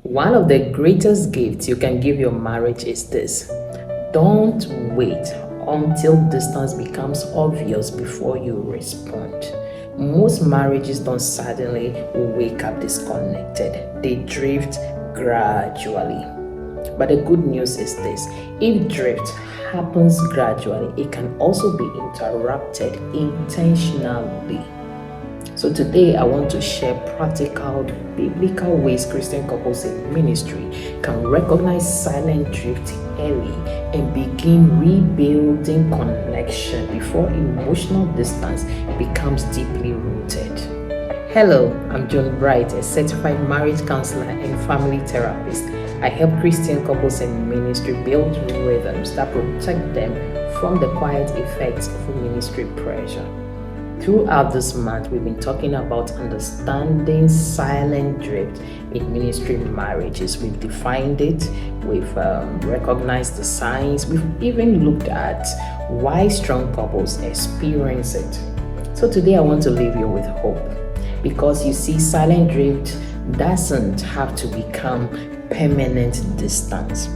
One of the greatest gifts you can give your marriage is this: don't wait until distance becomes obvious before you respond. Most marriages don't suddenly wake up disconnected, they drift gradually. But the good news is this: if drift happens gradually, it can also be interrupted intentionally. So today I want to share practical biblical ways Christian couples in ministry can recognize silent drift early and begin rebuilding connection before emotional distance becomes deeply rooted. Hello, I'm Joan, a certified marriage counselor and family therapist. I help Christian couples in ministry build rhythms that protect them from the quiet effects of ministry pressure. Throughout this month, we've been talking about understanding silent drift in ministry marriages. We've defined it, we've recognized the signs, we've even looked at why strong couples experience it. So today I want to leave you with hope, because you see, silent drift doesn't have to become permanent distance.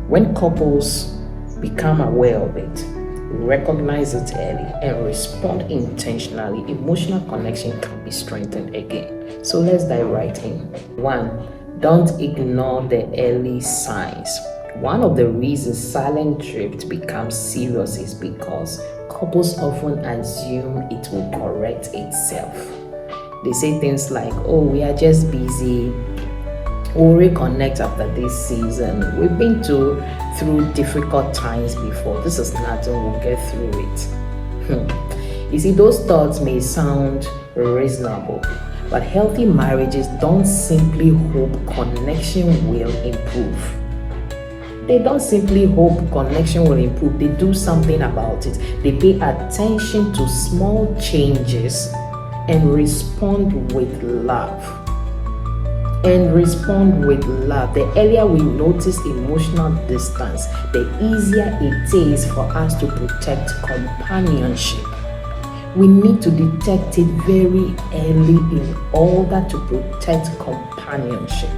When couples become aware of it, recognize it early, and respond intentionally, emotional connection can be strengthened again. So let's dive right in. 1. Don't ignore the early signs. One of the reasons silent drift becomes serious is because couples often assume it will correct itself. They say things like, oh, we are just busy, we'll reconnect after this season, we've been through difficult times before, this is nothing, we'll get through it. You see, those thoughts may sound reasonable, but healthy marriages don't simply hope connection will improve. They don't simply hope connection will improve, they do something about it. They pay attention to small changes and respond with love. The earlier we notice emotional distance, the easier it is for us to protect companionship. We need to detect it very early in order to protect companionship.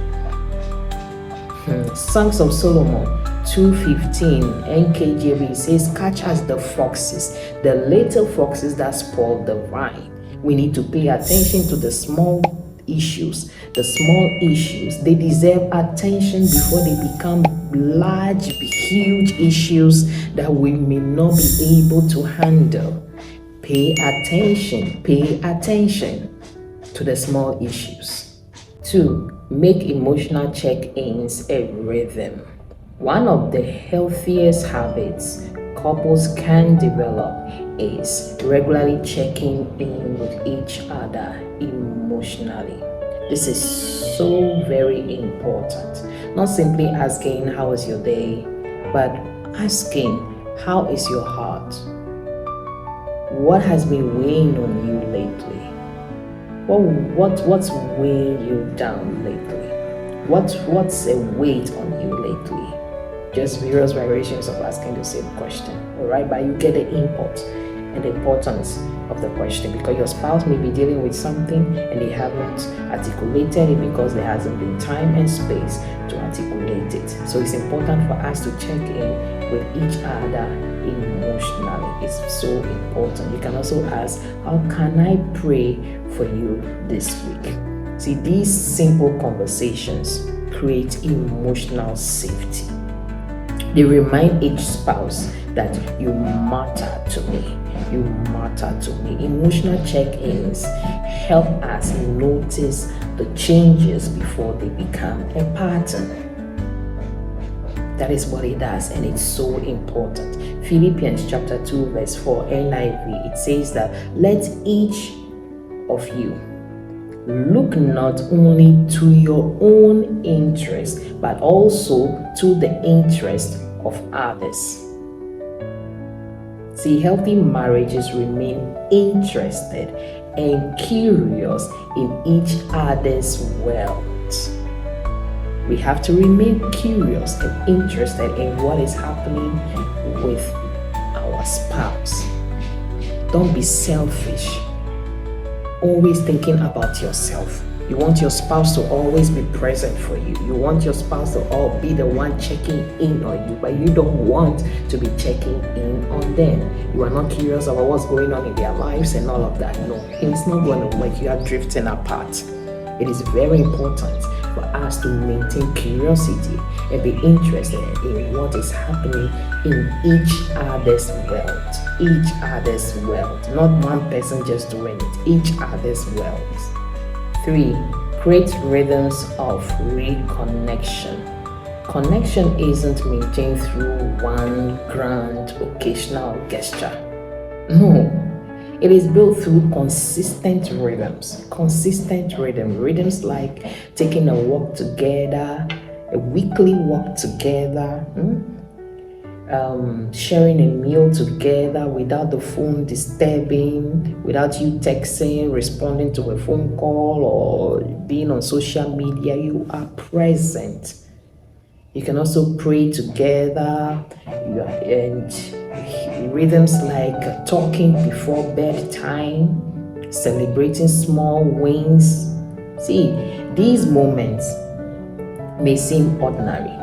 Songs of Solomon 2:15 NKJV says, catch us the foxes, the little foxes that spoil the vine. We need to pay attention to the small issues. They deserve attention before they become large, huge issues that we may not be able to handle. Pay attention to the small issues. 2. Make emotional check-ins a rhythm. One of the healthiest habits couples can develop is regularly checking in with each other emotionally. This is so very important. Not simply asking, how is your day? But asking, how is your heart? What has been weighing on you lately? What's weighing you down lately? What's a weight on you lately? Just various variations of asking the same question. Alright, but you get the import and the importance of the question, because your spouse may be dealing with something and they haven't articulated it because there hasn't been time and space to articulate it. So it's important for us to check in with each other emotionally. It's so important. You can also ask, how can I pray for you this week? See, these simple conversations create emotional safety. They remind each spouse that you matter to me. You matter to me. Emotional check-ins help us notice the changes before they become a pattern. That is what it does, and it's so important. Philippians chapter 2 verse 4 NIV, it says that let each of you look not only to your own interest, but also to the interest of others. See, healthy marriages remain interested and curious in each other's world. We have to remain curious and interested in what is happening with our spouse. Don't be selfish, always thinking about yourself. You want your spouse to always be present for you. You want your spouse to all be the one checking in on you, but you don't want to be checking in on them. You are not curious about what's going on in their lives and all of that. No, it's not going to work. You are drifting apart. It is very important for us to maintain curiosity and be interested in what is happening in each other's world. Each other's world. Not one person just doing it. Each other's world. 3. Create rhythms of reconnection. Connection isn't maintained through one grand occasional gesture. No, it is built through consistent rhythms. Rhythms like taking a walk together, a weekly walk together, sharing a meal together without the phone disturbing, without you texting, responding to a phone call, or being on social media. You are present. You can also pray together, and rhythms like talking before bedtime, celebrating small wins. See, these moments may seem ordinary,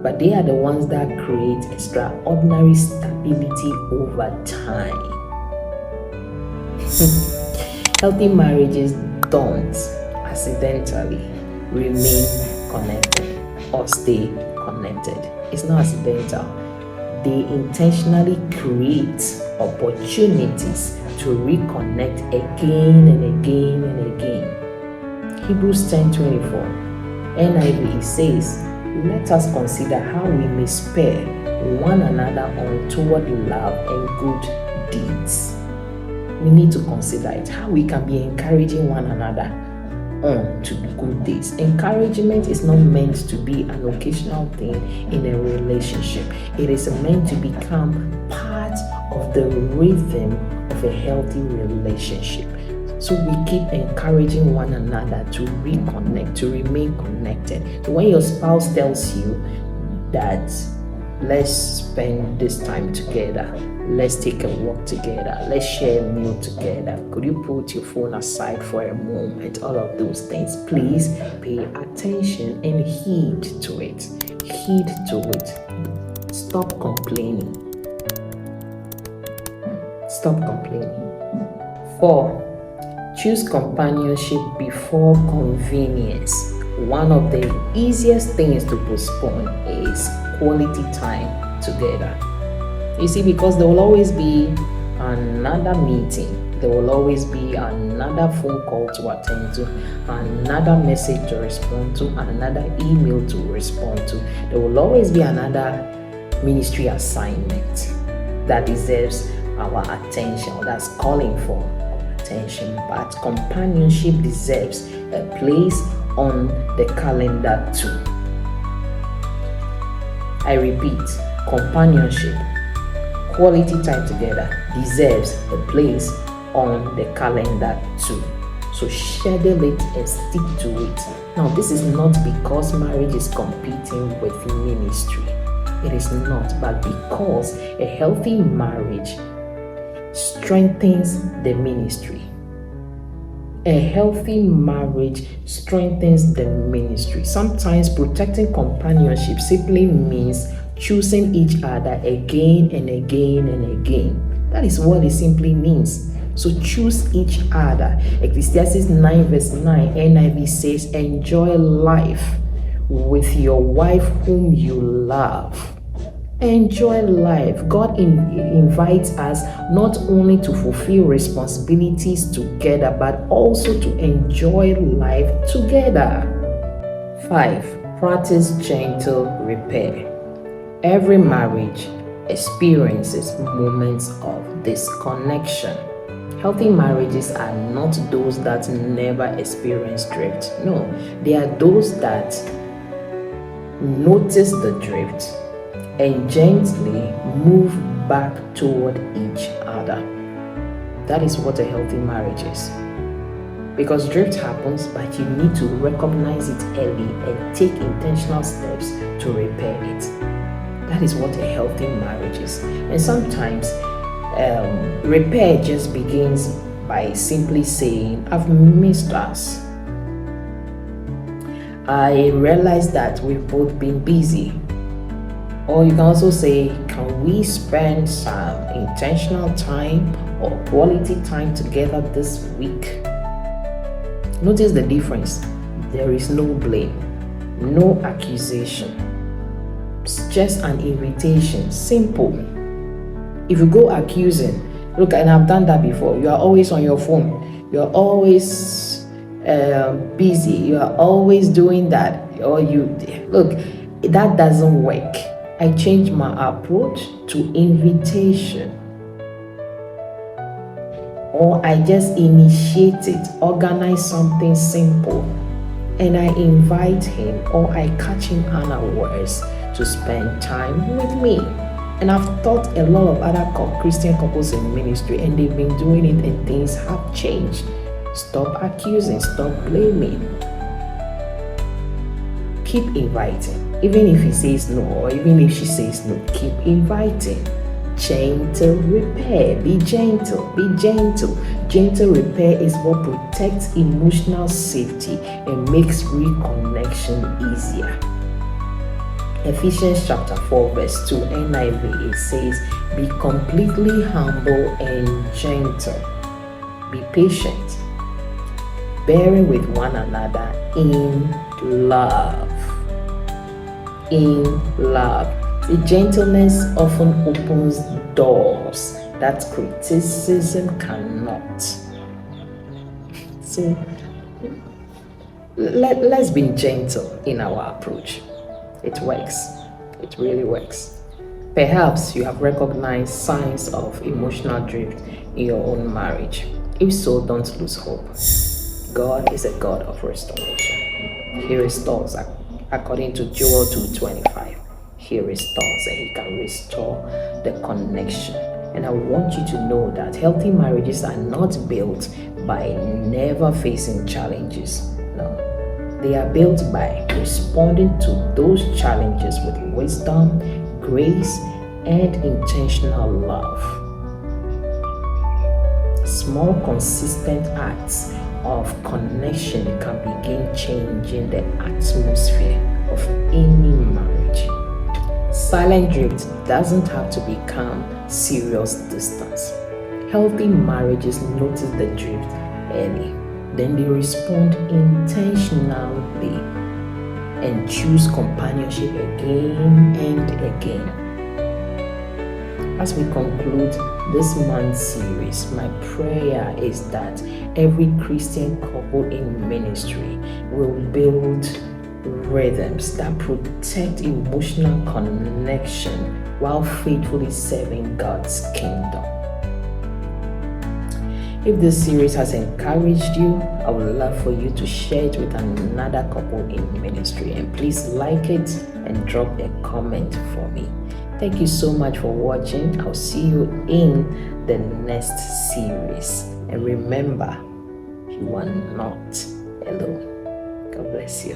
but they are the ones that create extraordinary stability over time. Healthy marriages don't accidentally remain connected or stay connected. It's not accidental. They intentionally create opportunities to reconnect again and again and again. Hebrews 10:24, NIV says, let us consider how we may spare one another on toward love and good deeds. We need to consider it, how we can be encouraging one another on to good deeds. Encouragement is not meant to be an occasional thing in a relationship. It is meant to become part of the rhythm of a healthy relationship. So we keep encouraging one another to reconnect, to remain connected. So when your spouse tells you that let's spend this time together, let's take a walk together, let's share a meal together, could you put your phone aside for a moment, all of those things, please pay attention and heed to it. Heed to it. Stop complaining. Stop complaining. 4. Choose companionship before convenience. One of the easiest things to postpone is quality time together. You see, because there will always be another meeting, there will always be another phone call to attend to, another message to respond to, another email to respond to. There will always be another ministry assignment that deserves our attention, or that's calling for attention. But companionship deserves a place on the calendar too. I repeat, companionship, quality time together, deserves a place on the calendar too. So schedule it and stick to it. Now, this is not because marriage is competing with ministry. It is not, but because a healthy marriage strengthens the ministry. A healthy marriage strengthens the ministry. Sometimes protecting companionship simply means choosing each other again and again and again. That is what it simply means. So choose each other. Ecclesiastes 9 verse 9 NIV says, enjoy life with your wife whom you love. Enjoy life. God invites us not only to fulfill responsibilities together, but also to enjoy life together. 5. Practice gentle repair. Every marriage experiences moments of disconnection. Healthy marriages are not those that never experience drift. No, they are those that notice the drift and gently move back toward each other. That is what a healthy marriage is. Because drift happens, but you need to recognize it early and take intentional steps to repair it. That is what a healthy marriage is. And sometimes repair just begins by simply saying, I've missed us. I realized that we've both been busy. Or you can also say, can we spend some intentional time or quality time together this week? Notice the difference. There is no blame, no accusation. It's just an invitation. Simple. If you go accusing, look, and I've done that before. You are always on your phone. You are always busy. You are always doing that. Or look, that doesn't work. I changed my approach to invitation. Or I just initiate it, organize something simple, and I invite him or I catch him unawares to spend time with me. And I've taught a lot of other Christian couples in ministry, and they've been doing it and things have changed. Stop accusing, stop blaming. Keep inviting. Even if he says no, or even if she says no, keep inviting. Gentle repair. Be gentle. Be gentle. Gentle repair is what protects emotional safety and makes reconnection easier. Ephesians chapter 4 verse 2 NIV, it says, be completely humble and gentle. Be patient, bearing with one another in love. In love. The gentleness often opens doors that criticism cannot. So let's be gentle in our approach. It works. It really works. Perhaps you have recognized signs of emotional drift in your own marriage. If so, don't lose hope. God is a God of restoration. He restores, according to Joel 2:25. He restores, and he can restore the connection. And I want you to know that healthy marriages are not built by never facing challenges. No. They are built by responding to those challenges with wisdom, grace, and intentional love. Small, consistent acts of connection can begin changing the atmosphere of any marriage. Silent drift doesn't have to become serious distance. Healthy marriages notice the drift early. Then they respond intentionally and choose companionship again and again. As we conclude this month's series, my prayer is that every Christian couple in ministry will build rhythms that protect emotional connection while faithfully serving God's kingdom. If this series has encouraged you, I would love for you to share it with another couple in ministry, and please like it and drop a comment for me. Thank you so much for watching. I'll see you in the next series. And remember, you are not alone. God bless you.